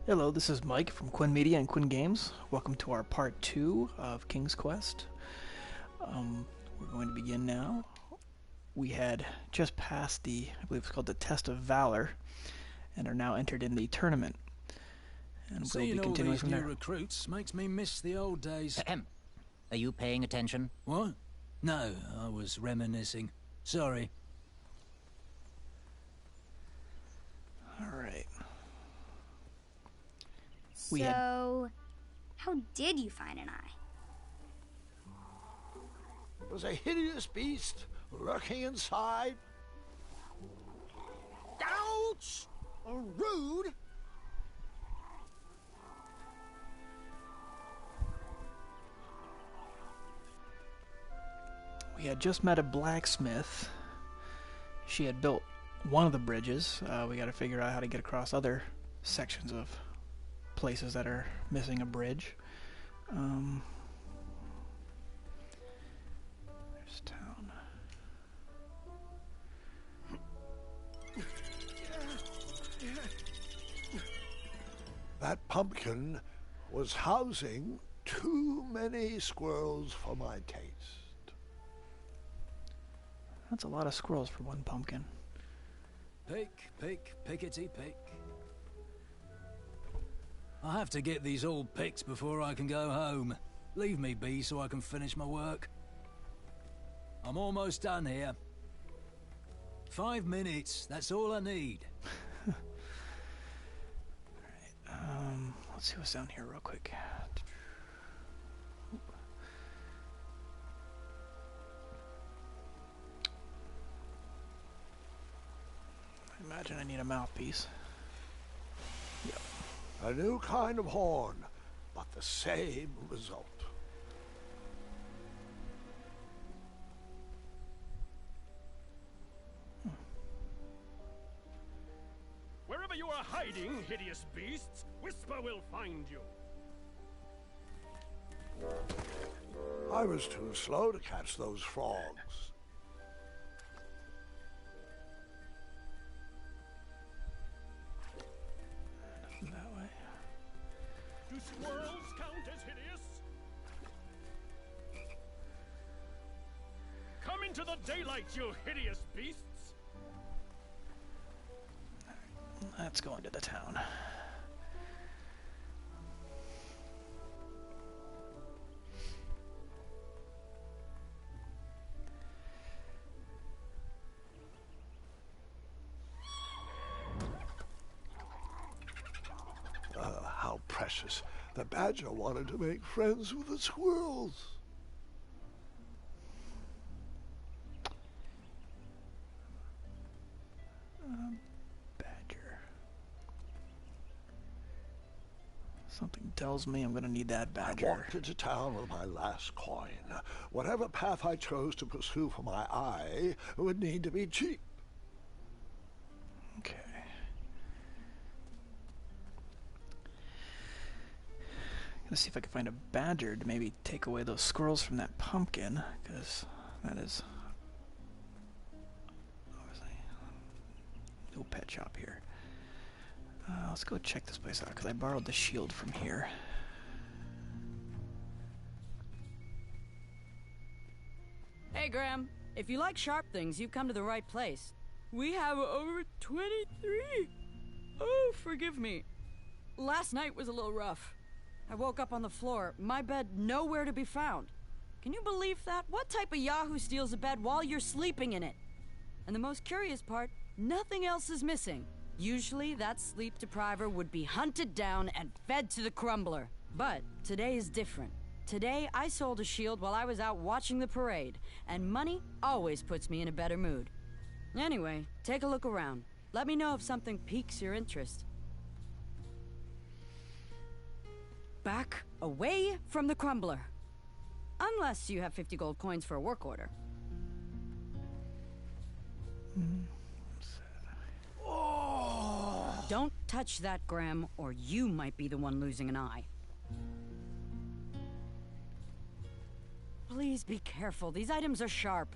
Hello, this is Mike from Quinn Media and Quinn Games. Welcome to our part 2 of King's Quest. We're going to begin now. We had just passed I believe it's called the Test of Valor, and are now entered in the tournament. And we'll Seeing be all continuing these from new there. recruits makes me miss the old days. Ahem. Are you paying attention? What? No, I was reminiscing. Sorry. Alright. So, how did you find an eye? It was a hideous beast lurking inside. Ouch! Rude! We had just met a blacksmith. She had built one of the bridges. We got to figure out how to get across other sections of places that are missing a bridge. There's town. That pumpkin was housing too many squirrels for my taste. That's a lot of squirrels for one pumpkin. Pick, pick, pickety pick. I have to get these all picked before I can go home. Leave me be so I can finish my work. I'm almost done here. 5 minutes, that's all I need. Let's see what's down here real quick. I imagine I need a mouthpiece. Yep. A new kind of horn, but the same result. Wherever you are hiding, hideous beasts, Whisper will find you. I was too slow to catch those frogs. Nothing that way. Do squirrels count as hideous? Come into the daylight, you hideous beasts! Let's go into the town. How precious. The badger wanted to make friends with the squirrels. Badger. Something tells me I'm gonna need that I badger. walked into town with my last coin. Whatever path I chose to pursue for my eye would need to be cheap. Okay. Gonna see if I can find a badger to maybe take away those squirrels from that pumpkin, because that is obviously no pet shop here. Let's go check this place out, because I borrowed the shield from here. Hey, Graham. If you like sharp things, you've come to the right place. We have over 23. Oh, forgive me. Last night was a little rough. I woke up on the floor, my bed nowhere to be found. Can you believe that? What type of yahoo steals a bed while you're sleeping in it? And the most curious part, nothing else is missing. Usually, that sleep depriver would be hunted down and fed to the crumbler. But today is different. Today, I sold a shield while I was out watching the parade, and money always puts me in a better mood. Anyway, take a look around. Let me know if something piques your interest. Back away from the crumbler. Unless you have 50 gold coins for a work order. Don't touch that, Graham, or you might be the one losing an eye. Please be careful. These items are sharp.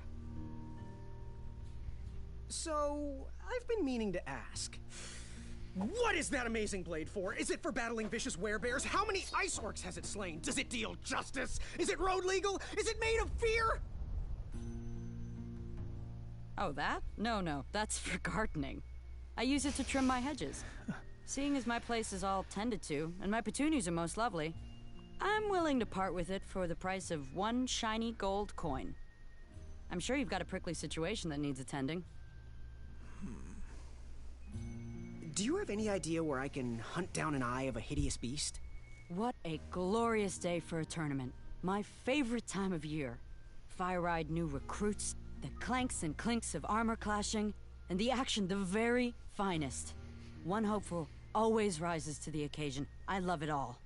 So, I've been meaning to ask. What is that amazing blade for? Is it for battling vicious werebears? How many ice orcs has it slain? Does it deal justice? Is it road legal? Is it made of fear? Oh, that? No, that's for gardening. I use it to trim my hedges. Seeing as my place is all tended to, and my petunias are most lovely, I'm willing to part with it for the price of 1 shiny gold coin. I'm sure you've got a prickly situation that needs attending. Do you have any idea where I can hunt down an eye of a hideous beast? What a glorious day for a tournament. My favorite time of year. Fire-eyed new recruits, the clanks and clinks of armor clashing, and the action the very finest. One hopeful always rises to the occasion. I love it all.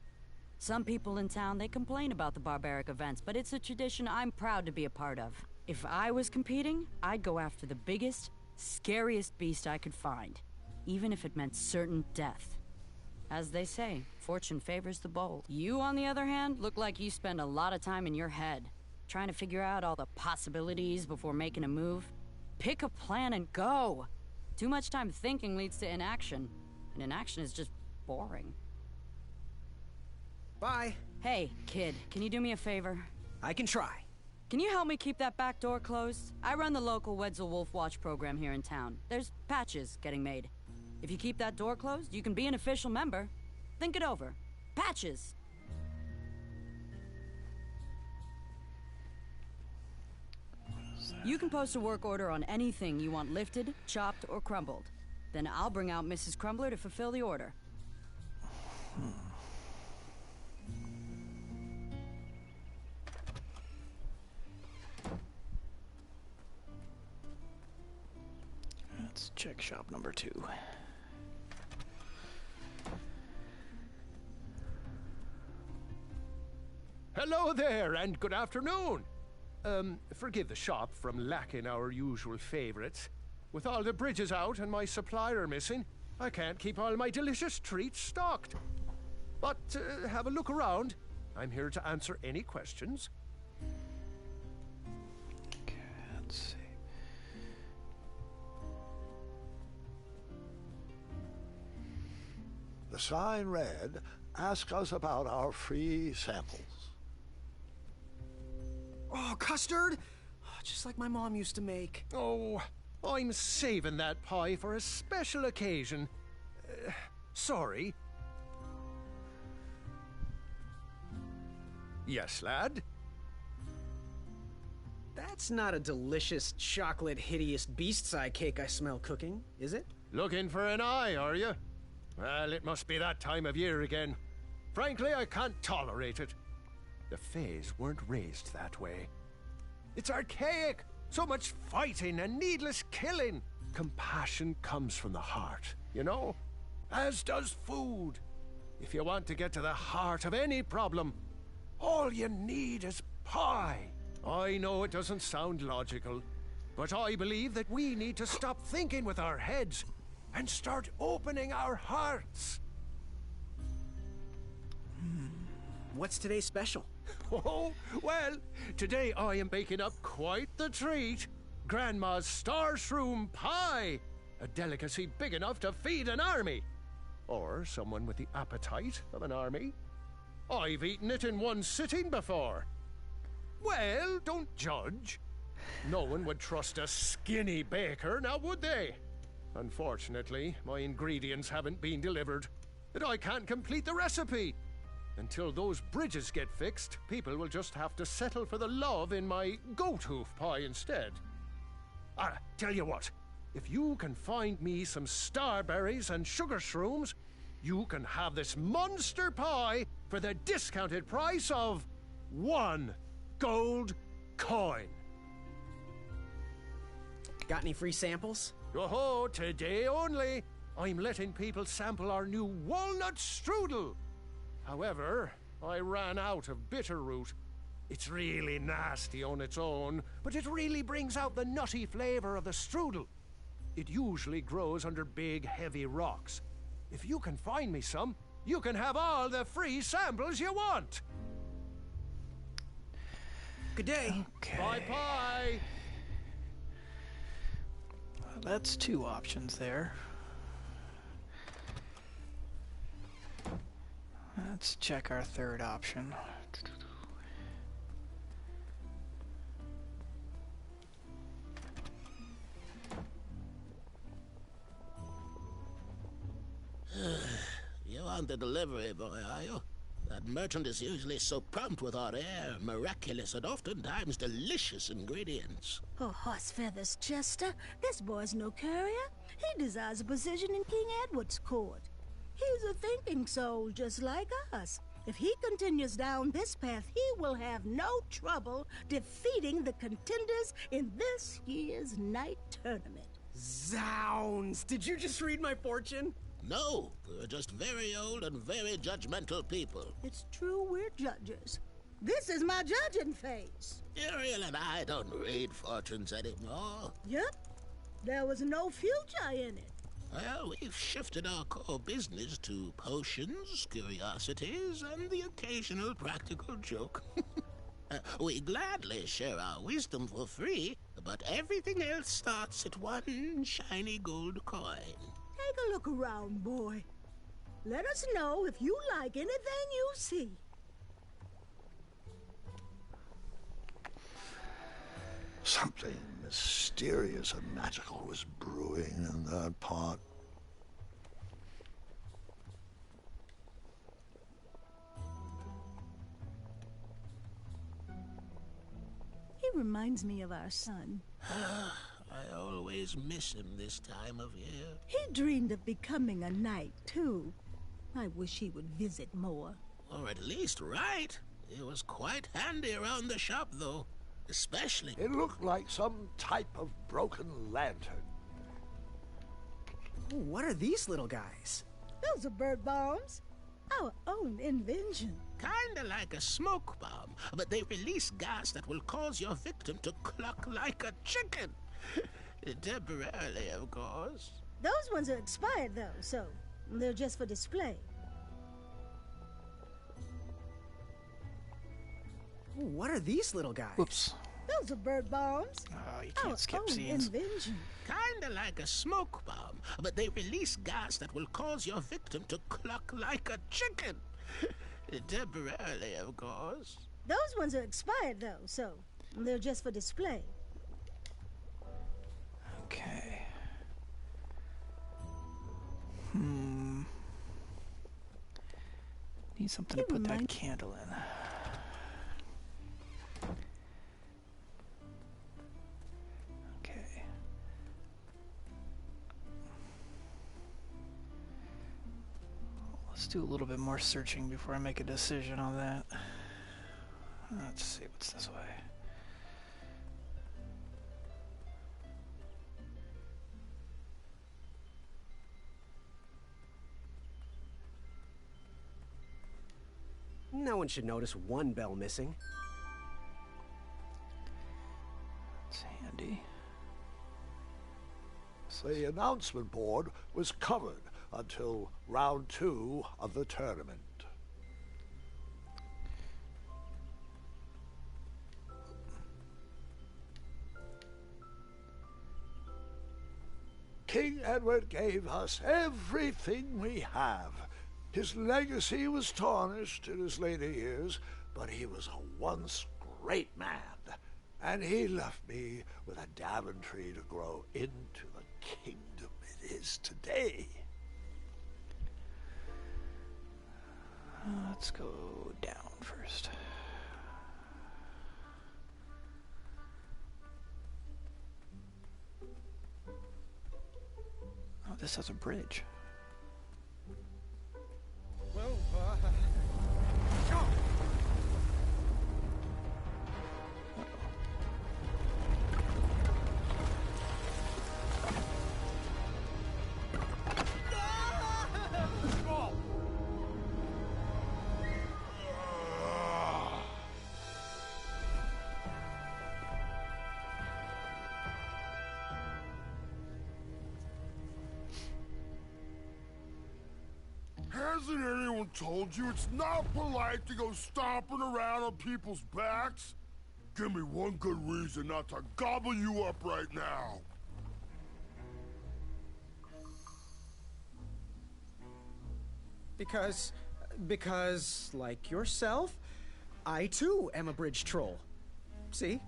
Some people in town, they complain about the barbaric events, but it's a tradition I'm proud to be a part of. If I was competing, I'd go after the biggest, scariest beast I could find, even if it meant certain death. As they say, fortune favors the bold. You, on the other hand, look like you spend a lot of time in your head, trying to figure out all the possibilities before making a move. Pick a plan and go! Too much time thinking leads to inaction, and inaction is just boring. Bye. Hey, kid, can you do me a favor? I can try. Can you help me keep that back door closed? I run the local Wetzel Wolf Watch program here in town. There's patches getting made. If you keep that door closed, you can be an official member. Think it over. Patches! You can post a work order on anything you want lifted, chopped, or crumbled. Then I'll bring out Mrs. Crumbler to fulfill the order. Let's check shop number 2. Hello there, and good afternoon. Forgive the shop from lacking our usual favorites. With all the bridges out and my supplier missing, I can't keep all my delicious treats stocked. But have a look around. I'm here to answer any questions. Okay, let's see. The sign read, "Ask us about our free samples." Oh, custard! Oh, just like my mom used to make. Oh, I'm saving that pie for a special occasion. Sorry. Yes, lad? That's not a delicious chocolate hideous beast's eye cake I smell cooking, is it? Looking for an eye, are you? Well, it must be that time of year again. Frankly, I can't tolerate it. The Fays weren't raised that way. It's archaic. So much fighting and needless killing. Compassion comes from the heart, you know? As does food. If you want to get to the heart of any problem, all you need is pie. I know it doesn't sound logical, but I believe that we need to stop thinking with our heads and start opening our hearts. What's today's special? Oh, well, today I am baking up quite the treat. Grandma's star shroom pie. A delicacy big enough to feed an army. Or someone with the appetite of an army. I've eaten it in one sitting before. Well, don't judge. No one would trust a skinny baker, now would they? Unfortunately, my ingredients haven't been delivered, and I can't complete the recipe. Until those bridges get fixed, people will just have to settle for the love in my goat hoof pie instead. Tell you what, if you can find me some starberries and sugar shrooms, you can have this monster pie for the discounted price of 1 gold coin. Got any free samples? Oh, today only. I'm letting people sample our new walnut strudel. However, I ran out of bitterroot. It's really nasty on its own, but it really brings out the nutty flavor of the strudel. It usually grows under big, heavy rocks. If you can find me some, you can have all the free samples you want. Good day. Okay. Bye-bye. That's 2 options there. Let's check our third option. You aren't the delivery boy, are you? That merchant is usually so prompt with our rare, miraculous, and oftentimes delicious ingredients. Oh, horse feathers, Chester. This boy's no courier. He desires a position in King Edward's court. He's a thinking soul just like us. If he continues down this path, he will have no trouble defeating the contenders in this year's night tournament. Zounds! Did you just read my fortune? No, we're just very old and very judgmental people. It's true we're judges. This is my judging face. Ariel and I don't read fortunes anymore. Yep. There was no future in it. Well, we've shifted our core business to potions, curiosities, and the occasional practical joke. We gladly share our wisdom for free, but everything else starts at one shiny gold coin. Take a look around, boy. Let us know if you like anything you see. Something mysterious and magical was brewing in that pot. He reminds me of our son. I always miss him this time of year. He dreamed of becoming a knight, too. I wish he would visit more. Or at least write. He was quite handy around the shop, though. Especially... It looked like some type of broken lantern. Ooh, what are these little guys? Those are bird bombs. Our own invention. Kinda like a smoke bomb, but they release gas that will cause your victim to cluck like a chicken. Temporarily, of course. Those ones are expired, though, so they're just for display. Ooh, what are these little guys? Whoops. Those are bird bombs. Oh, you Our can't skip own scenes. invention. Kinda like a smoke bomb, but they release gas that will cause your victim to cluck like a chicken. Temporarily, of course. Those ones are expired, though, so they're just for display. Okay. Need something to put that candle in. Okay. Let's do a little bit more searching before I make a decision on that. Let's see what's this way. No one should notice one bell missing. It's handy. The announcement board was covered until round 2 of the tournament. King Edward gave us everything we have. His legacy was tarnished in his later years, but he was a once great man, and he left me with a Daventry to grow into the kingdom it is today. Let's go down first. Oh, this has a bridge. Well, Hasn't anyone told you it's not polite to go stomping around on people's backs? Give me one good reason not to gobble you up right now. because Because, like yourself, I too am a bridge troll. See?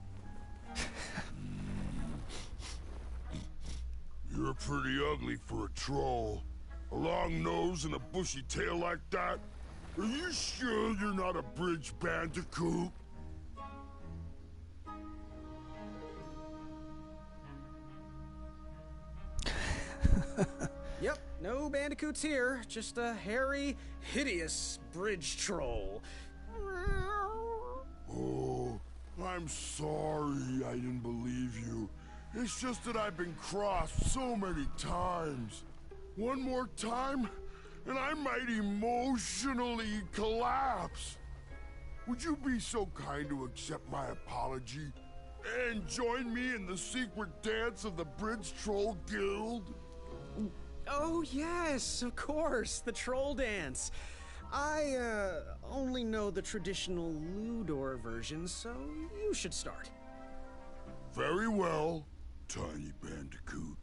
You're pretty ugly for a troll. A long nose and a bushy tail like that? Are you sure you're not a bridge bandicoot? Yep, no bandicoots here. Just a hairy, hideous bridge troll. Oh, I'm sorry I didn't believe you. It's just that I've been crossed so many times. One more time, and I might emotionally collapse. Would you be so kind to accept my apology and join me in the secret dance of the Bridge Troll Guild? Oh, yes, of course, the troll dance. I, only know the traditional Ludor version, so you should start. Very well, Tiny Bandicoot.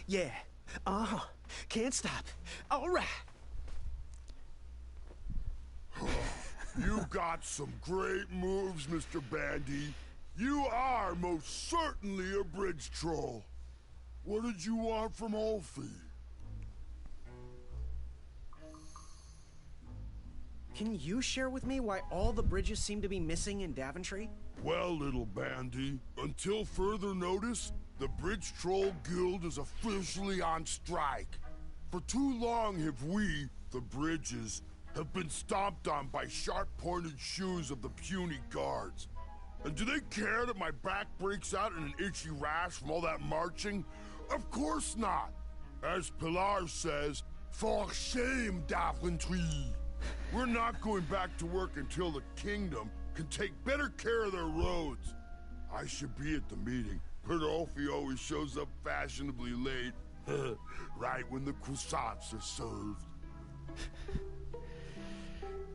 Yeah. Can't stop. All right. You got some great moves, Mr. Bandy. You are most certainly a bridge troll. What did you want from Ulfie? Can you share with me why all the bridges seem to be missing in Daventry? Well, little Bandy, until further notice, the Bridge Troll Guild is officially on strike. For too long have we, the Bridges, have been stomped on by sharp-pointed shoes of the puny guards. And do they care that my back breaks out in an itchy rash from all that marching? Of course not. As Pilar says, for shame, Daventry. We're not going back to work until the kingdom can take better care of their roads. I should be at the meeting, but Ulfie always shows up fashionably late. Right when the croissants are served.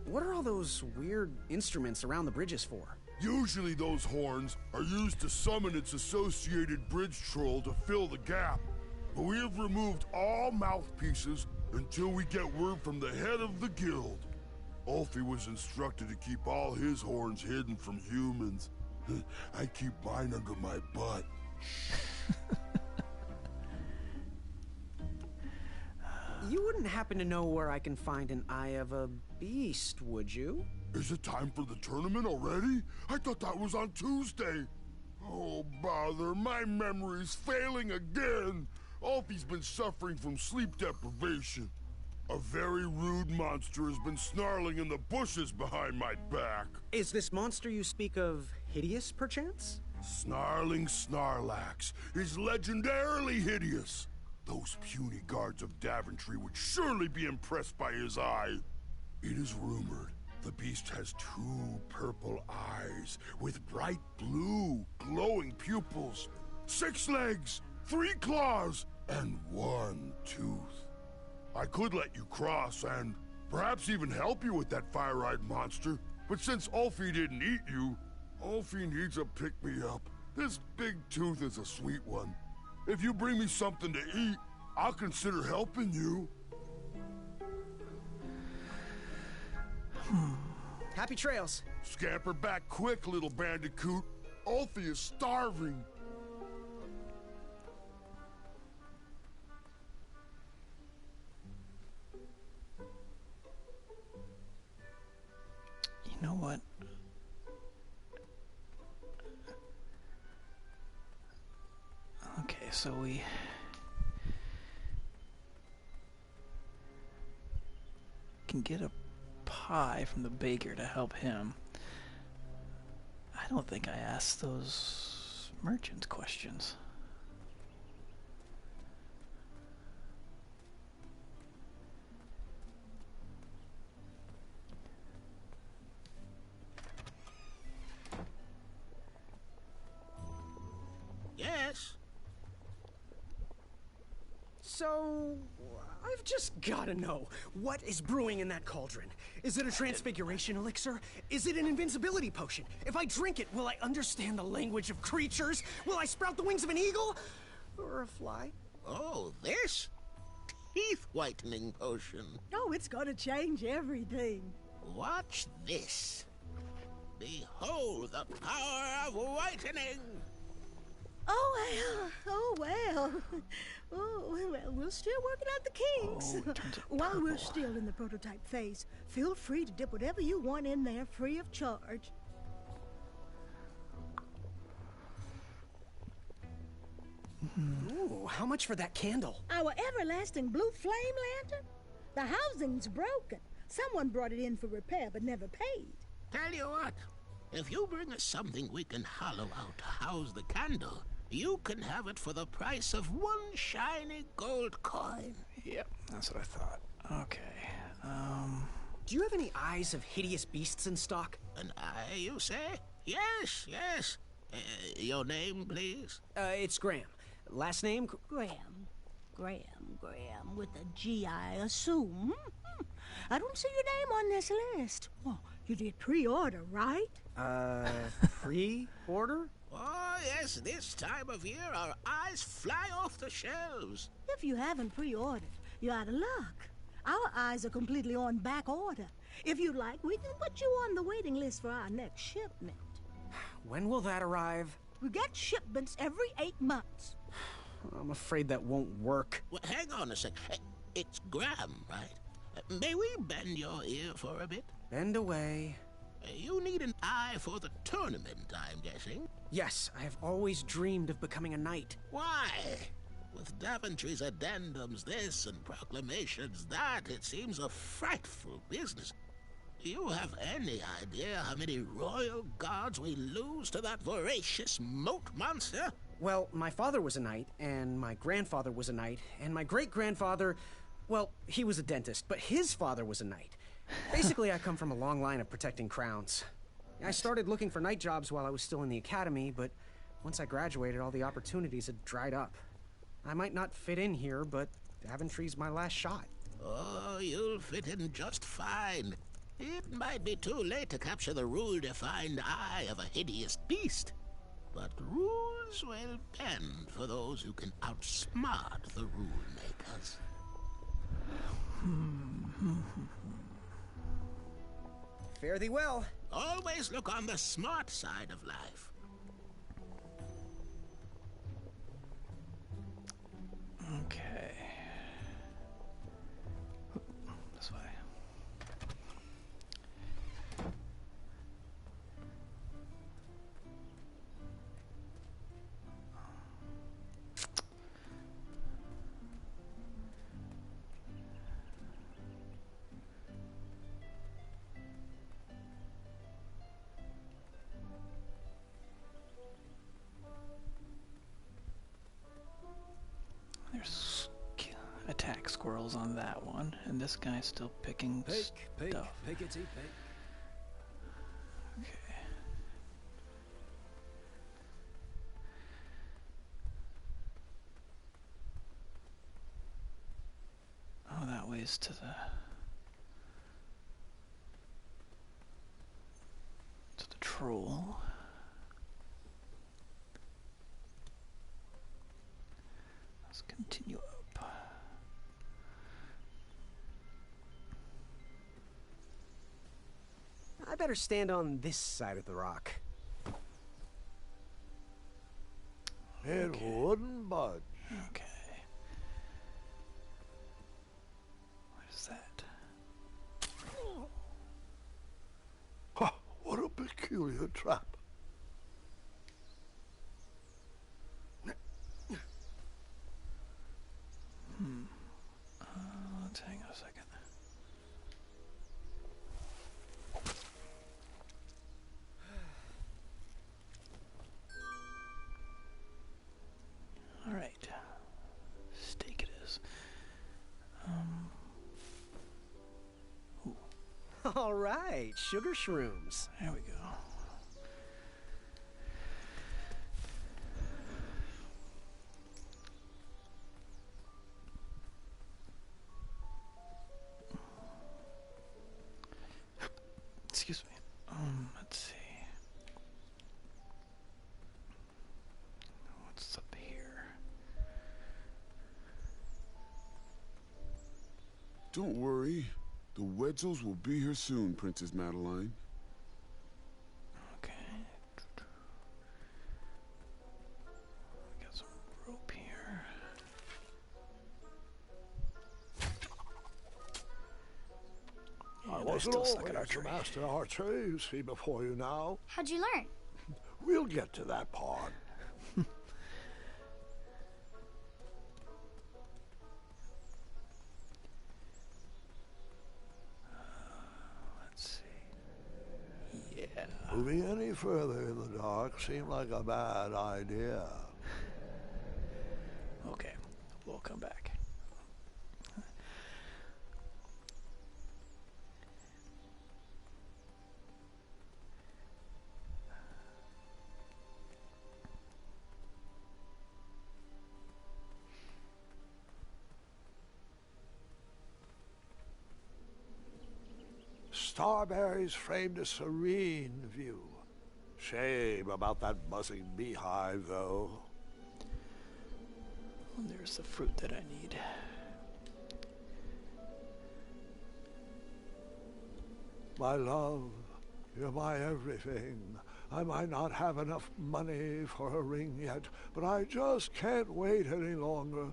What are all those weird instruments around the bridges for? Usually those horns are used to summon its associated bridge troll to fill the gap. But we have removed all mouthpieces until we get word from the head of the guild. Ulfie was instructed to keep all his horns hidden from humans. I keep mine under my butt. You wouldn't happen to know where I can find an Eye of a Beast, would you? Is it time for the tournament already? I thought that was on Tuesday. Oh, bother, my memory's failing again. Ulfie's been suffering from sleep deprivation. A very rude monster has been snarling in the bushes behind my back. Is this monster you speak of hideous, perchance? Snarling Snarlax is legendarily hideous. Those puny guards of Daventry would surely be impressed by his eye. It is rumored the beast has 2 purple eyes with bright blue, glowing pupils, 6 legs, 3 claws, and 1 tooth. I could let you cross and perhaps even help you with that fire-eyed monster, but since Ulfie didn't eat you, Ulfie needs a pick-me-up. This big tooth is a sweet one. If you bring me something to eat, I'll consider helping you. Happy trails. Scamper back quick, little bandicoot. Ulfie is starving. You know what? Okay, so we can get a pie from the baker to help him. I don't think I asked those merchants questions. Yes? So, I've just gotta know, what is brewing in that cauldron? Is it a transfiguration elixir? Is it an invincibility potion? If I drink it, will I understand the language of creatures? Will I sprout the wings of an eagle? Or a fly? Oh, this? Teeth whitening potion. Oh, it's gonna change everything. Watch this. Behold the power of whitening. Oh, well. Oh, well, we're still working out the kinks. Oh, it turns it While we're purple. still in the prototype phase, feel free to dip whatever you want in there free of charge. Ooh, how much for that candle? Our everlasting blue flame lantern? The housing's broken. Someone brought it in for repair but never paid. Tell you what, if you bring us something we can hollow out to house the candle, you can have it for the price of one shiny gold coin. Yep, that's what I thought. Okay, Do you have any eyes of hideous beasts in stock? An eye, you say? Yes, yes. Your name, please? It's Graham. Last name? Graham, with a G, I assume. I don't see your name on this list. Oh, you did pre-order, right? Pre-order? Oh, yes, this time of year our eyes fly off the shelves. If you haven't pre-ordered, you're out of luck. Our eyes are completely on back order. If you'd like, we can put you on the waiting list for our next shipment. When will that arrive? We get shipments every 8 months. I'm afraid that won't work. Well, hang on a sec. It's Graham, right? May we bend your ear for a bit? Bend away. You need an eye for the tournament, I'm guessing. Yes, I have always dreamed of becoming a knight. Why? With Daventry's addendums this and proclamations that, it seems a frightful business. Do you have any idea how many royal guards we lose to that voracious moat monster? Well, my father was a knight, and my grandfather was a knight, and my great-grandfather, well, he was a dentist, but his father was a knight. Basically, I come from a long line of protecting crowns. I started looking for knight jobs while I was still in the academy, but once I graduated, all the opportunities had dried up. I might not fit in here, but Daventry's my last shot. Oh, you'll fit in just fine. It might be too late to capture the rule-defined eye of a hideous beast. But rules will bend for those who can outsmart the rule makers. Fare thee well. Always look on the smart side of life. okay. This way. There's attack squirrels on that one, and this guy's still picking Pick, stuff. pickety, pick. Okay. Oh, that way's to the troll. Let's continue up. I better stand on this side of the rock. It wouldn't budge. Okay. What is that? Ha, what a peculiar trap. Let's hang on a second. All right, sugar shrooms. There we go. Excuse me. Let's see. What's up here? Don't worry. The Wetzels will be here soon, Princess Madeline. Okay. We got some rope here. I And wasn't still suck always at a archery. master archer, you see before you now. How'd you learn? We'll get to that part. Let's see. Yeah. Moving any further in the dark seemed like a bad idea. Okay. We'll come back. Starberries framed a serene view. Shame about that buzzing beehive, though. And there's the fruit that I need. My love, you're my everything. I might not have enough money for a ring yet, but I just can't wait any longer.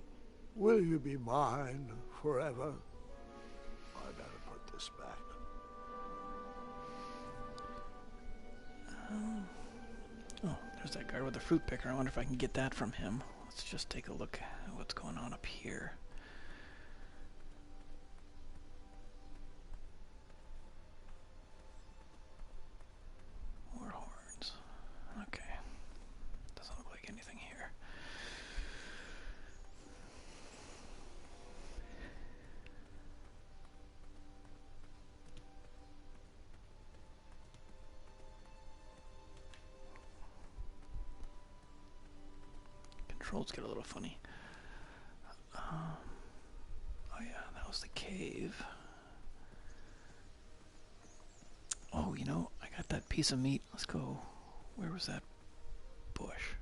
Will you be mine forever? I better put this back. Oh, there's that guy with the fruit picker. I wonder if I can get that from him. Let's just take a look at what's going on up here. More horns. Okay. Doesn't look like anything here. Controls get a little funny. Oh yeah, that was the cave. Oh, you know, I got that piece of meat. Let's go. Where was that bush?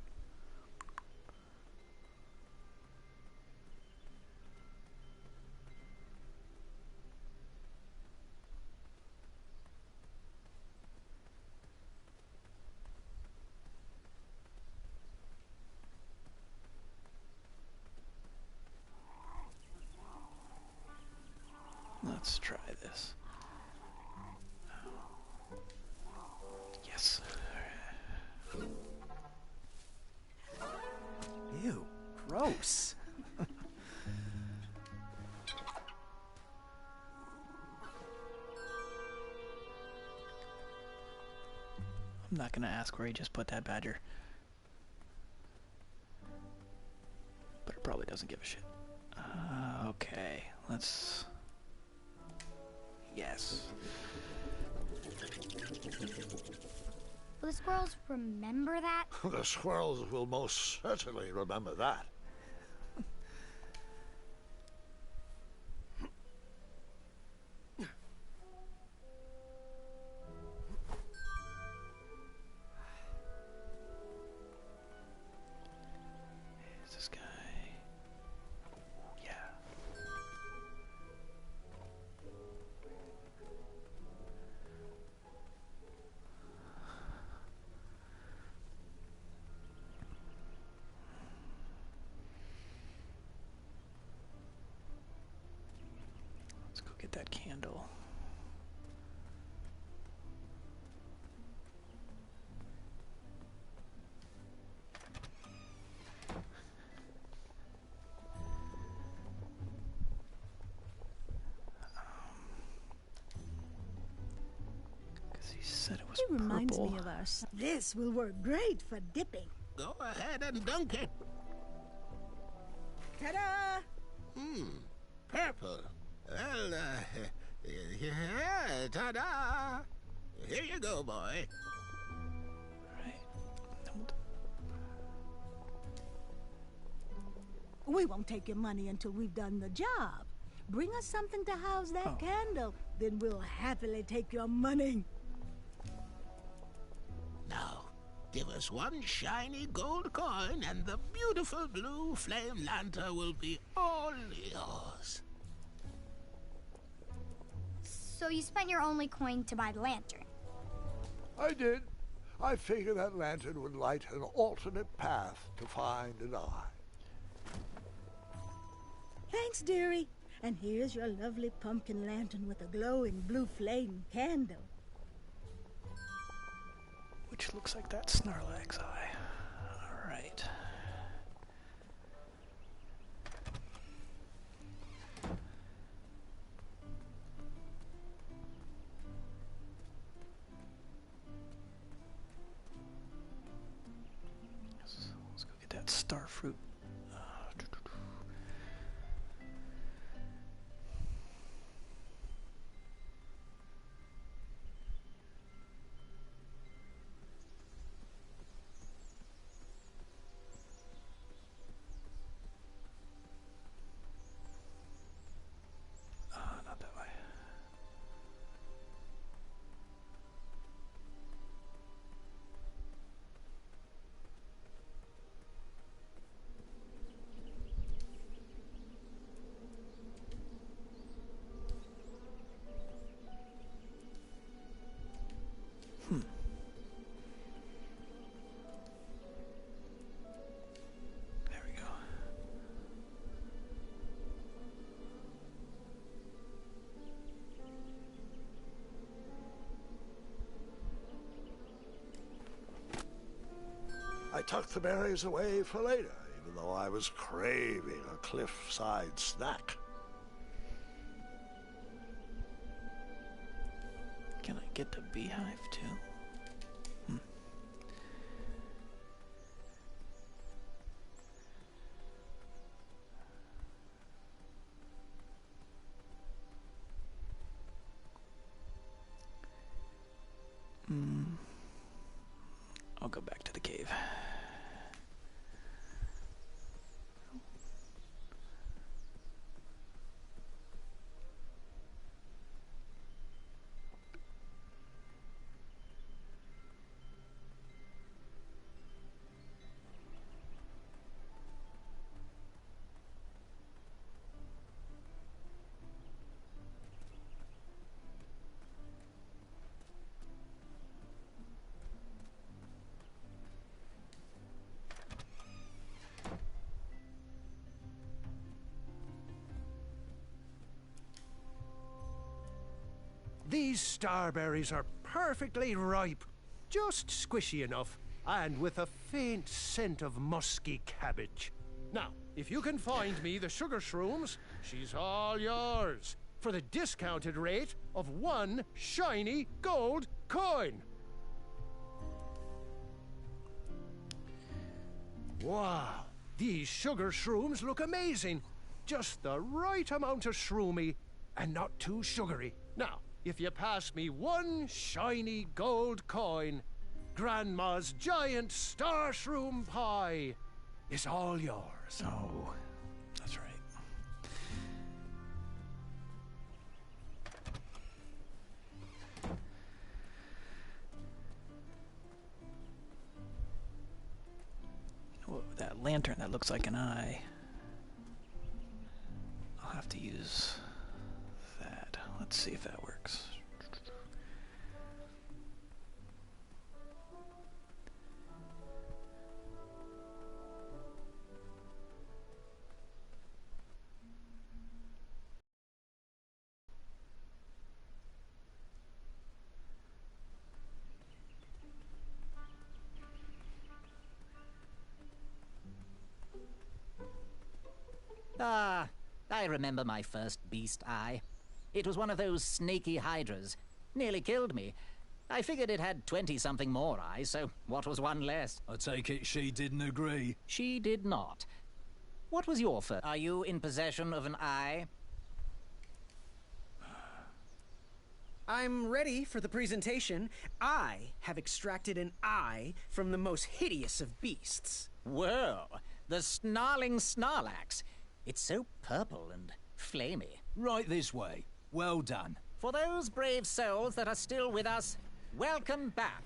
Let's try this. Yes. Ew, gross. I'm not gonna ask where he just put that badger. But it probably doesn't give a shit. Okay, let's... Yes. Will the squirrels remember that? The squirrels will most certainly remember that. Is this guy? Yeah. Let's go get that candle. Because he said it was He reminds purple. me of us. This will work great for dipping. Go ahead and dunk it. Ta-da! Purple. Well, Yeah, ta-da! Here you go, boy. We won't take your money until we've done the job. Bring us something to house that candle, then we'll happily take your money. Now, give us one shiny gold coin and the beautiful blue flame lantern will be all yours. So you spent your only coin to buy the lantern? I did. I figured that lantern would light an alternate path to find an eye. Thanks, dearie. And here's your lovely pumpkin lantern with a glowing blue flame candle. Which looks like that Snorlax eye. Alright. Let's go get that star fruit. Not that way. There we go. I tucked the berries away for later, even though I was craving a cliffside snack. Can I get the beehive too? I'll go back to the cave. These starberries are perfectly ripe, just squishy enough, and with a faint scent of musky cabbage. Now, if you can find me the sugar shrooms, she's all yours, for the discounted rate of 1 shiny gold coin. Wow, these sugar shrooms look amazing. Just the right amount of shroomy and not too sugary. Now, if you pass me 1 shiny gold coin, Grandma's giant star shroom pie is all yours. Oh, that's right. Oh, that lantern that looks like an eye. I'll have to use that. Let's see if that works. Ah, I remember my first beast eye. It was one of those snaky hydras. Nearly killed me. I figured it had 20-something more eyes, so what was one less? I take it she didn't agree. She did not. What was your first? Are you in possession of an eye? I'm ready for the presentation. I have extracted an eye from the most hideous of beasts. Whoa, the snarling Snarlax. It's so purple and flamey. Right this way. Well done. For those brave souls that are still with us, welcome back.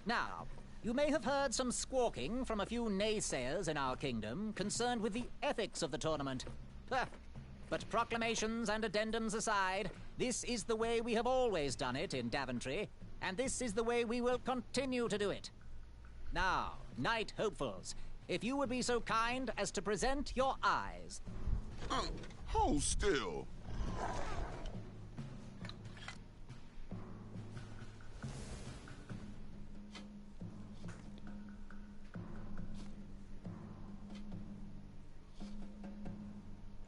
Now, you may have heard some squawking from a few naysayers in our kingdom concerned with the ethics of the tournament. But proclamations and addendums aside, this is the way we have always done it in Daventry, and this is the way we will continue to do it. Now, Knight Hopefuls, if you would be so kind as to present your eyes. Hold still.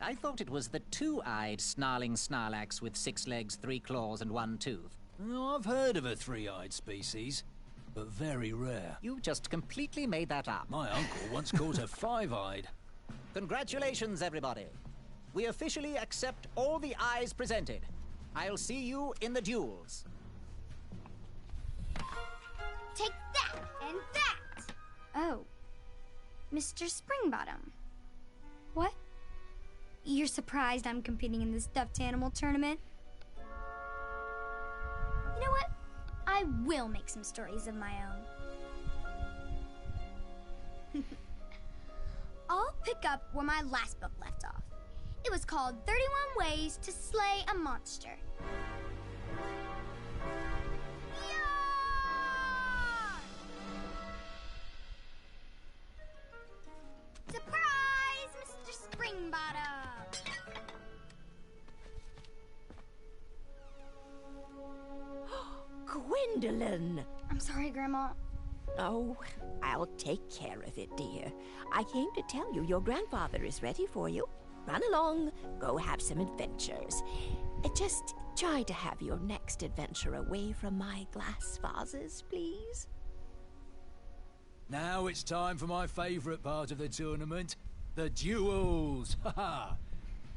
I thought it was the two-eyed snarling Snarlax with 6 legs, 3 claws, and 1 tooth. Oh, I've heard of a three-eyed species, but very rare. You just completely made that up. My uncle once caught a 5-eyed. Congratulations, everybody. We officially accept all the eyes presented. I'll see you in the duels. Take that and that! Oh. Mr. Springbottom. What? You're surprised I'm competing in the stuffed animal tournament? You know what? I will make some stories of my own. I'll pick up where my last book left off. It was called 31 Ways to Slay a Monster. Surprise, Mr. Springbottom! Gwendolyn! I'm sorry, Grandma. Oh, I'll take care of it, dear. I came to tell you your grandfather is ready for you. Run along, go have some adventures. Just try to have your next adventure away from my glass vases, please. Now it's time for my favourite part of the tournament, the duels. Haha!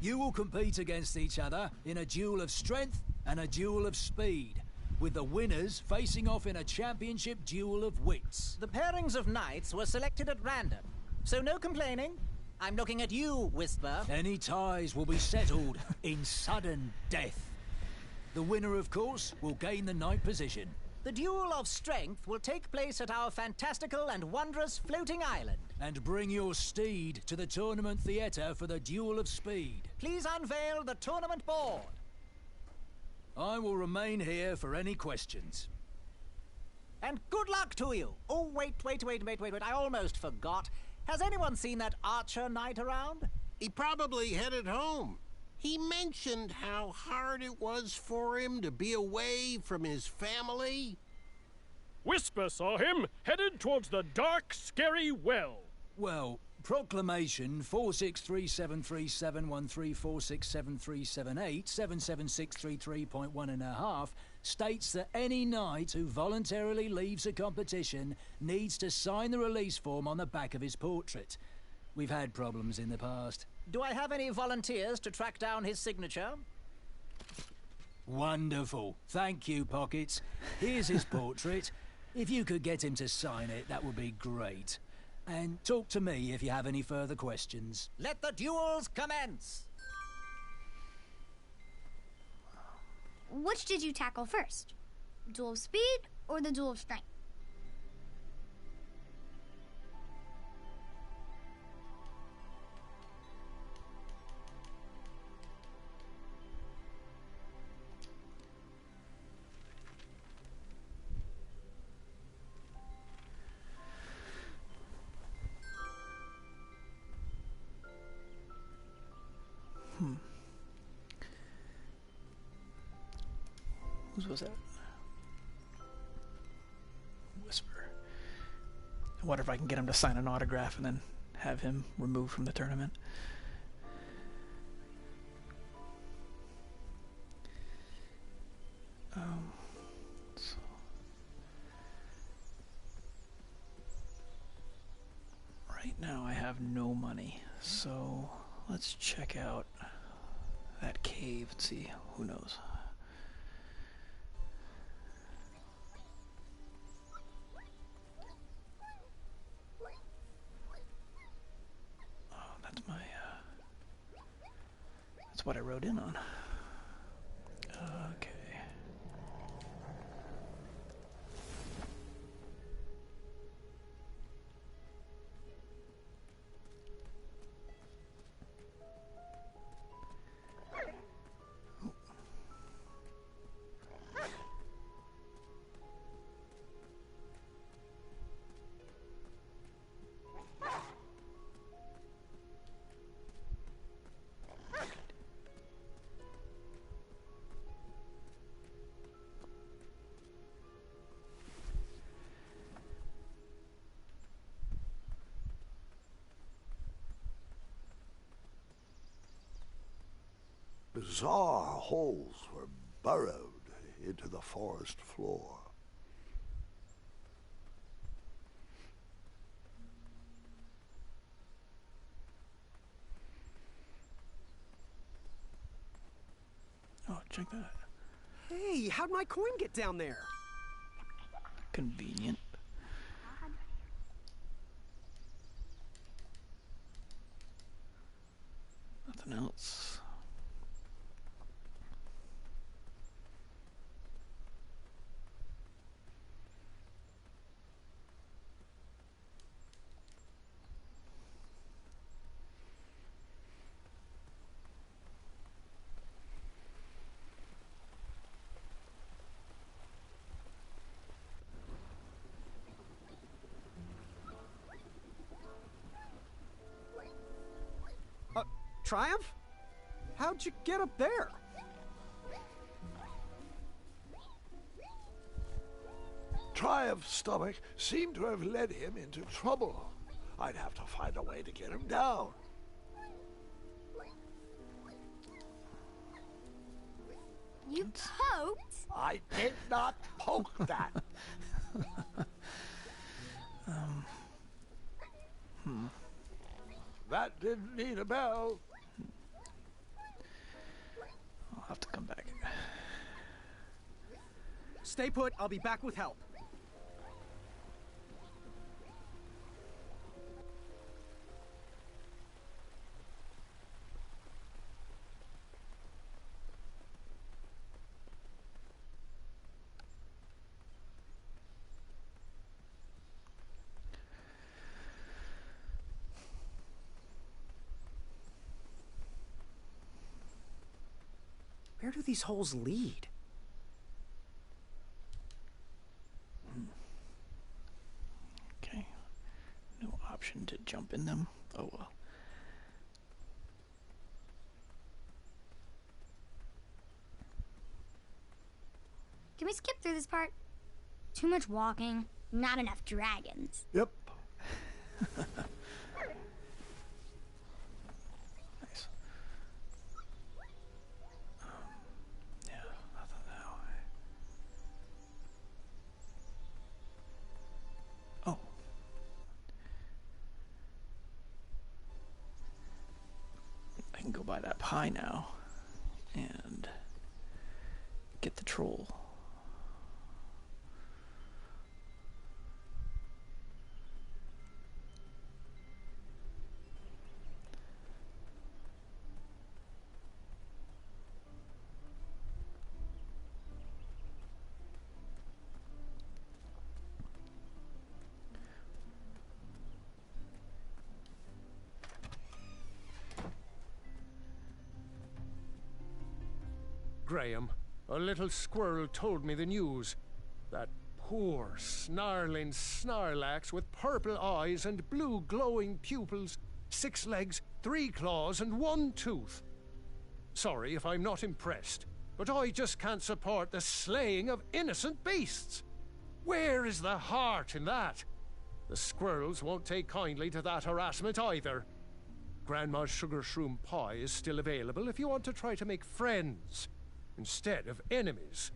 You will compete against each other in a duel of strength and a duel of speed, with the winners facing off in a championship duel of wits. The pairings of knights were selected at random, so no complaining. I'm looking at you, Whisper. Any ties will be settled in sudden death. The winner, of course, will gain the knight position. The duel of strength will take place at our fantastical and wondrous floating island. And bring your steed to the tournament theatre for the duel of speed. Please unveil the tournament board. I will remain here for any questions. And good luck to you. Oh, wait. I almost forgot. Has anyone seen that archer knight around? He probably headed home. He mentioned how hard it was for him to be away from his family. Whisper saw him headed towards the dark, scary well. Well, proclamation 4637371346737387763.1.5 states that any knight who voluntarily leaves a competition needs to sign the release form on the back of his portrait. We've had problems in the past. Do I have any volunteers to track down his signature? Wonderful. Thank you, Pockets. Here's his portrait. If you could get him to sign it, that would be great. And talk to me if you have any further questions. Let the duels commence! Which did you tackle first? Duel of speed or the duel of strength? Whose was that? Whisper. I wonder if I can get him to sign an autograph and then have him removed from the tournament. So right now I have no money, so let's check out that cave and see. Who knows? zeroed in on. Okay. Bizarre holes were burrowed into the forest floor. Oh, check that. Hey, how'd my coin get down there? Convenient. Nothing else. Triumph? How'd you get up there? Triumph's stomach seemed to have led him into trouble. I'd have to find a way to get him down. You poked? I did not poke that. That didn't need a bell. I'll have to come back. Stay put, I'll be back with help. Where do these holes lead? Okay. No option to jump in them. Oh well. Can we skip through this part? Too much walking, not enough dragons. Yep. Nice. Yeah, nothing that way. Oh. I can go buy that pie now and get the troll. Graham, a little squirrel told me the news. That poor, snarling Snarlax with purple eyes and blue glowing pupils, 6 legs, 3 claws, and 1 tooth. Sorry if I'm not impressed, but I just can't support the slaying of innocent beasts. Where is the heart in that? The squirrels won't take kindly to that harassment either. Grandma's sugar shroom pie is still available if you want to try to make friends instead of enemies.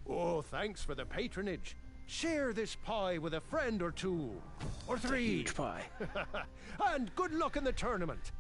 Oh, thanks for the patronage. Share this pie with a friend or 2, or 3. Huge pie. And good luck in the tournament.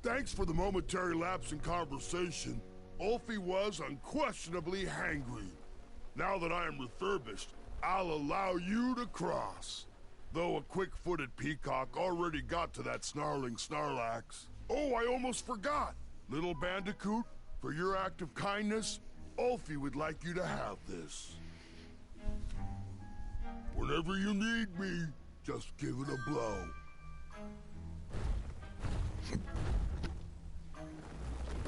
thanks for the momentary lapse in conversation. Ulfie was unquestionably hangry. Now that I am refurbished, I'll allow you to cross. Though a quick-footed peacock already got to that snarling Snarlax. Oh, I almost forgot! Little Bandicoot, for your act of kindness, Ulfie would like you to have this. Whenever you need me, just give it a blow.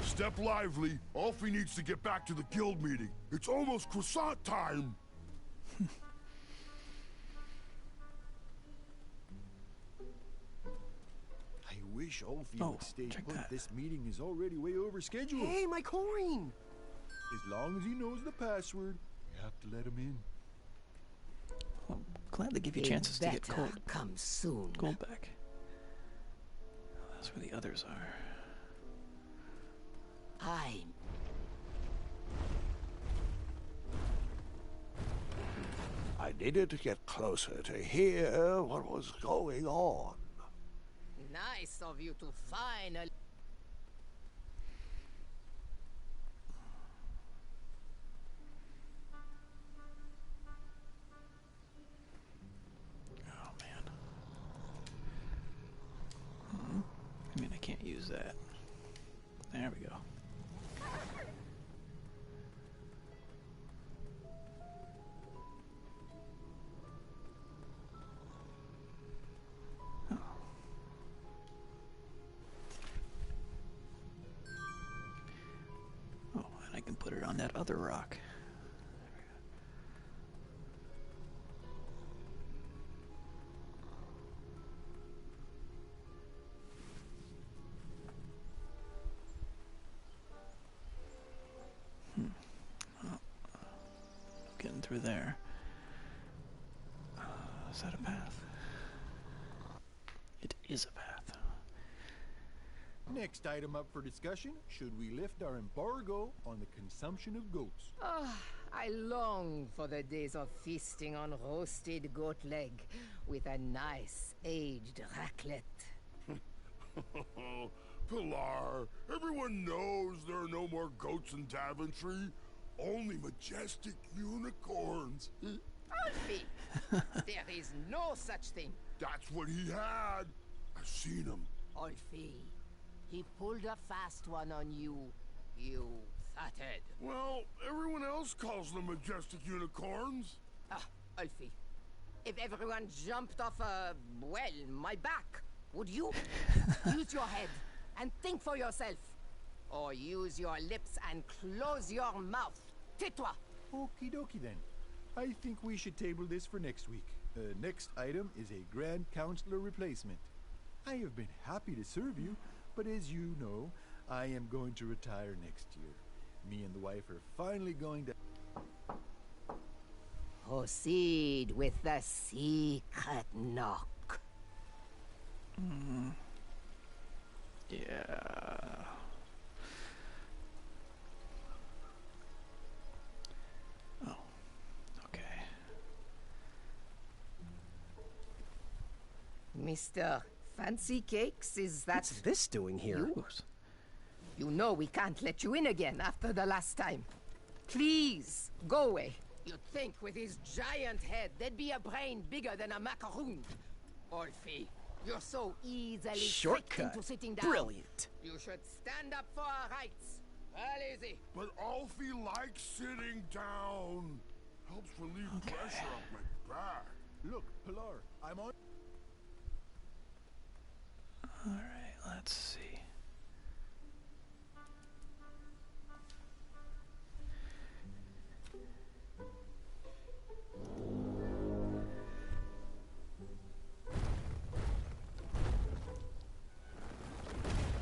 Step lively. Ulfie needs to get back to the guild meeting. It's almost croissant time. I wish Ulfie would stay put. that. This meeting is already way over schedule. Hey, my coin! As long as he knows the password, you have to let him in. Well, glad they give you chances to get gold. Come soon. Gold back. Oh, that's where the others are. I needed to get closer to hear what was going on. Nice of you to finally... Oh, man. I mean, I can't use that. There we go. Oh, and I can put it on that other rock. Getting through there. Is that a path? It is a path. Next item up for discussion, should we lift our embargo on the consumption of goats? I long for the days of feasting on roasted goat leg with a nice aged raclette. Pilar, everyone knows there are no more goats in Daventry. Only majestic unicorns. Alfie! There is no such thing. That's what he had. I've seen him. Alfie, he pulled a fast one on you, you fathead. Well, everyone else calls them majestic unicorns. Alfie, if everyone jumped off my back, would you? Use your head and think for yourself. Or use your lips and close your mouth. Tais-toi. Okie dokie then. I think we should table this for next week. Next item is a Grand Counselor replacement. I have been happy to serve you, but as you know, I am going to retire next year. Me and the wife are finally going to... Proceed with the secret knock. Yeah. Oh. Okay. Mr. Fancy Cakes, is that... What's this doing here? You know we can't let you in again after the last time. Please, go away. You'd think with his giant head, there'd be a brain bigger than a macaroon. Olfie, you're so easily tricked into sitting down. Brilliant. You should stand up for our rights. Well, easy. But Alfie likes sitting down. Helps relieve pressure off my back. Look, Pilar, I'm on... Alright, let's see.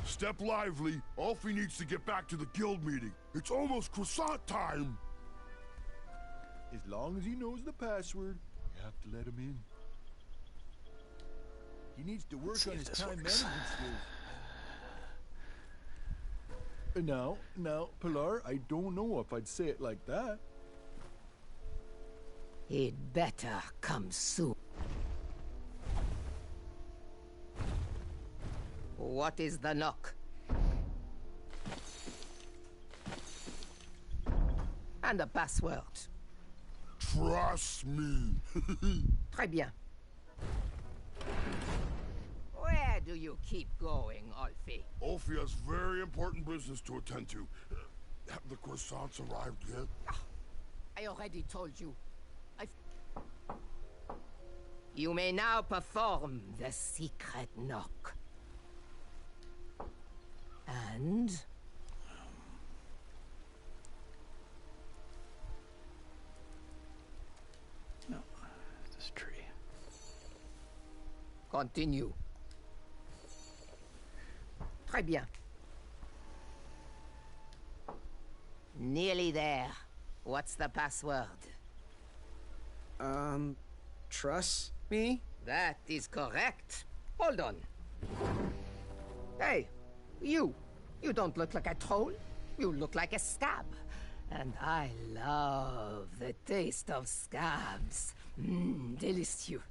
Step lively. Alfie needs to get back to the guild meeting. It's almost croissant time. As long as he knows the password, you have to let him in. He needs to work on his time management skills. Now, Pilar, I don't know if I'd say it like that. He'd better come soon. What is the knock? And a password. Trust me. Très bien. Where do you keep going, Alfie? Ulfi has very important business to attend to. Have the croissants arrived yet? I already told you. You may now perform the secret knock. And... No, this tree. Continue. Très bien. Nearly there. What's the password? Trust me? That is correct. Hold on. Hey, you. You don't look like a troll. You look like a scab. And I love the taste of scabs. Delicious.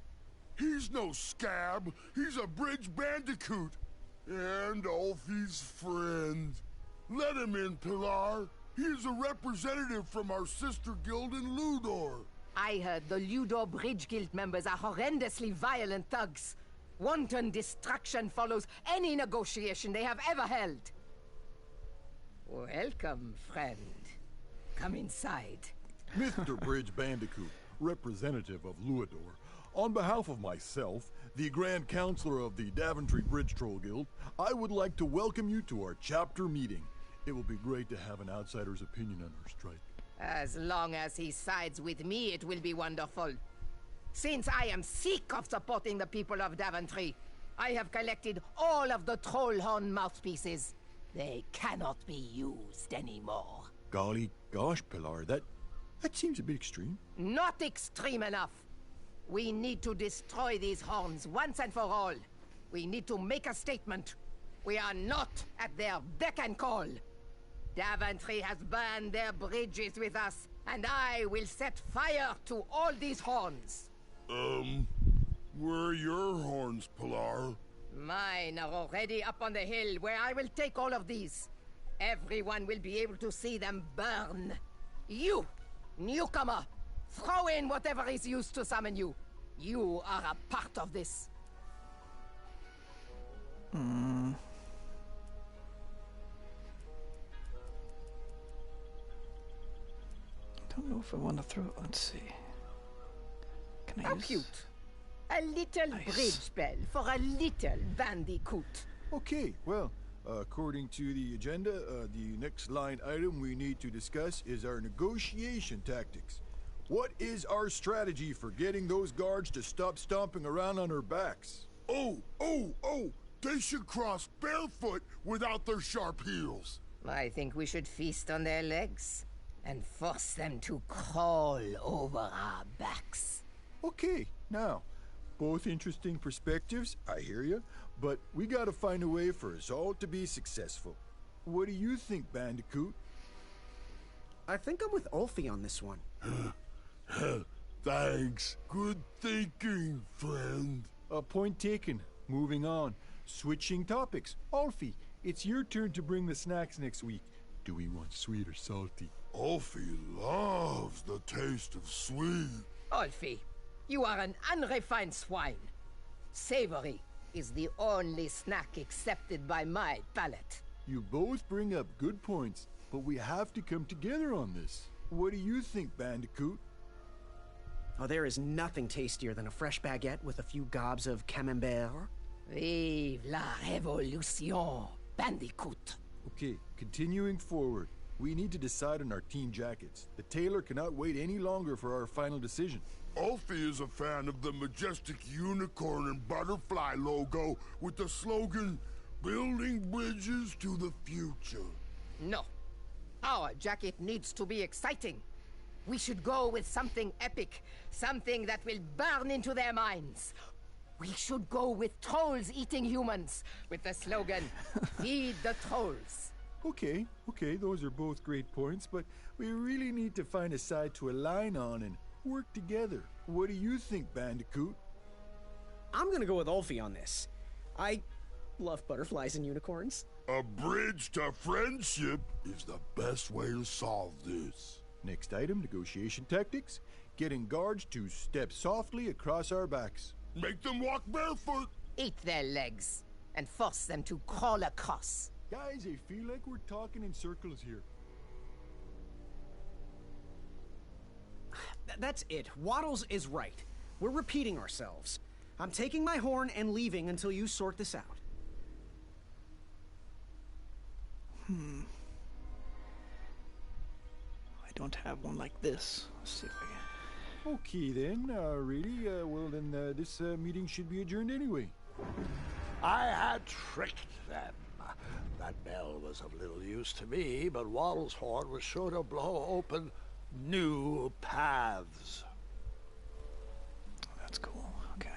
He's no scab. He's a bridge bandicoot. And Ulfi's friend. Let him in, Pilar. He is a representative from our sister guild in Ludor. I heard the Ludor Bridge Guild members are horrendously violent thugs. Wanton destruction follows any negotiation they have ever held. Welcome, friend. Come inside. Mr. Bridge Bandicoot, representative of Luador, on behalf of myself, the Grand Counselor of the Daventry Bridge Troll Guild, I would like to welcome you to our chapter meeting. It will be great to have an outsider's opinion on our strike. As long as he sides with me, it will be wonderful. Since I am sick of supporting the people of Daventry, I have collected all of the Trollhorn mouthpieces. They cannot be used anymore. Golly gosh, Pilar, that seems a bit extreme. Not extreme enough. We need to destroy these horns once and for all. We need to make a statement. We are not at their beck and call. Daventry has burned their bridges with us, and I will set fire to all these horns. Where are your horns, Pilar? Mine are already up on the hill, where I will take all of these. Everyone will be able to see them burn. You, newcomer, throw in whatever is used to summon you. You are a part of this. I don't know if I want to throw it. Let's see. Can I How use... cute. A little bridge spell for a little bandicoot. Okay, well, according to the agenda, the next line item we need to discuss is our negotiation tactics. What is our strategy for getting those guards to stop stomping around on our backs? Oh! They should cross barefoot without their sharp heels. I think we should feast on their legs and force them to crawl over our backs. Okay, now, both interesting perspectives, I hear you, but we gotta find a way for us all to be successful. What do you think, Bandicoot? I think I'm with Ulfi on this one. Thanks. Good thinking, friend. Point taken. Moving on. Switching topics. Ulfi, it's your turn to bring the snacks next week. Do we want sweet or salty? Ulfi loves the taste of sweet. Ulfi, you are an unrefined swine. Savory is the only snack accepted by my palate. You both bring up good points, but we have to come together on this. What do you think, Bandicoot? Oh, there is nothing tastier than a fresh baguette with a few gobs of camembert. Vive la révolution, Bandicoot. Okay, continuing forward. We need to decide on our team jackets. The tailor cannot wait any longer for our final decision. Ulfi is a fan of the majestic unicorn and butterfly logo with the slogan, "Building bridges to the future." No. Our jacket needs to be exciting. We should go with something epic, something that will burn into their minds. We should go with trolls eating humans, with the slogan, "Feed the trolls." Okay, those are both great points, but we really need to find a side to align on and work together. What do you think, Bandicoot? I'm gonna go with Ulfi on this. I love butterflies and unicorns. A bridge to friendship is the best way to solve this. Next item, negotiation tactics. Getting guards to step softly across our backs. Make them walk barefoot. Eat their legs and force them to crawl across. Guys, I feel like we're talking in circles here. That's it. Waddles is right. We're repeating ourselves. I'm taking my horn and leaving until you sort this out. I don't have one like this. Let's see if I can. Okay then, really? Well then, this meeting should be adjourned anyway. I had tricked them. That bell was of little use to me, but Waddle's horn was sure to blow open new paths. That's cool. Okay.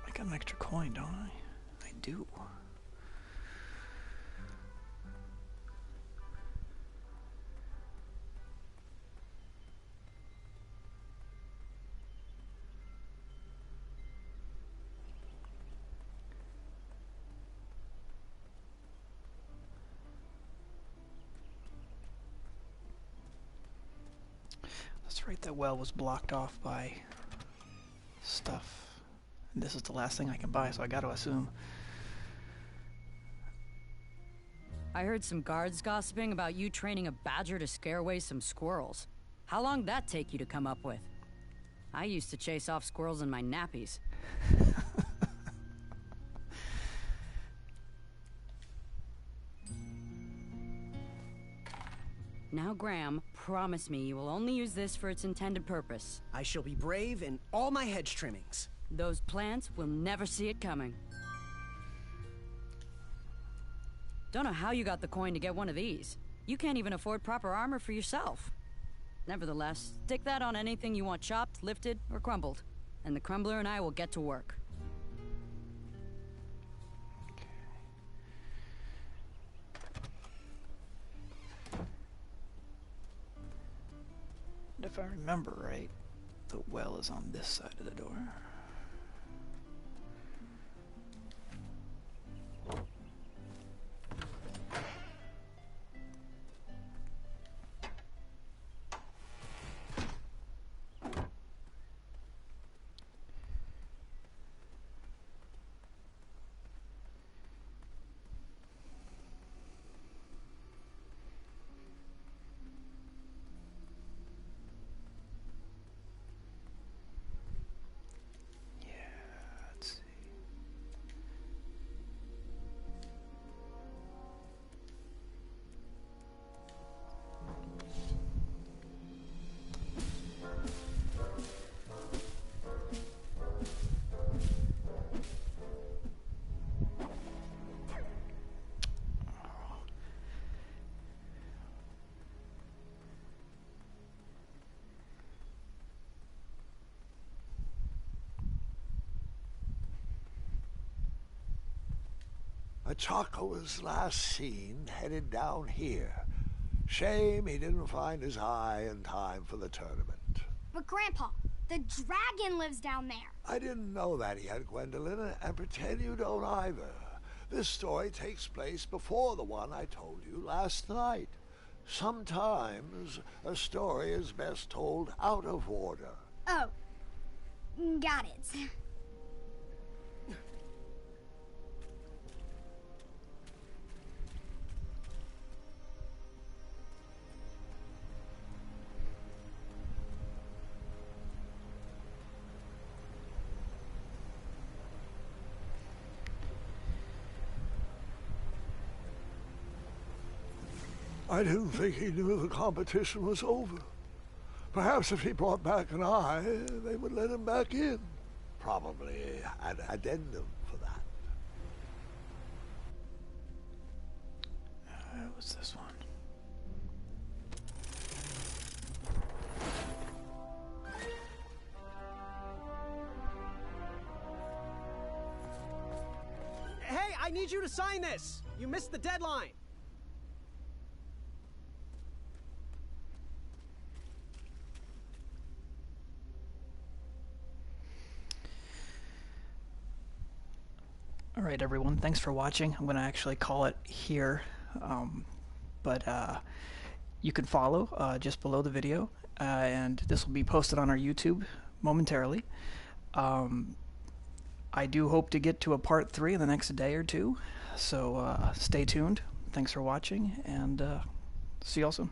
I got an extra coin, don't I? I do. That's right, that well was blocked off by stuff. And this is the last thing I can buy, so I gotta assume. I heard some guards gossiping about you training a badger to scare away some squirrels. How long'd that take you to come up with? I used to chase off squirrels in my nappies. Now, Graham, promise me you will only use this for its intended purpose. I shall be brave in all my hedge trimmings. Those plants will never see it coming. Don't know how you got the coin to get one of these. You can't even afford proper armor for yourself. Nevertheless, stick that on anything you want chopped, lifted, or crumbled, and the crumbler and I will get to work. And if I remember right, the well is on this side of the door. Chaco was last seen headed down here. Shame he didn't find his eye in time for the tournament. But Grandpa, the dragon lives down there. I didn't know that he had, Gwendolyn, and pretend you don't either. This story takes place before the one I told you last night. Sometimes a story is best told out of order. Oh, got it. I didn't think he knew the competition was over. Perhaps if he brought back an eye, they would let him back in. Probably an addendum for that. What's this one? Hey, I need you to sign this! You missed the deadline! Alright everyone, thanks for watching. I'm going to actually call it here, but you can follow just below the video, and this will be posted on our YouTube momentarily. I do hope to get to a part 3 in the next day or two, so stay tuned. Thanks for watching, and see you all soon.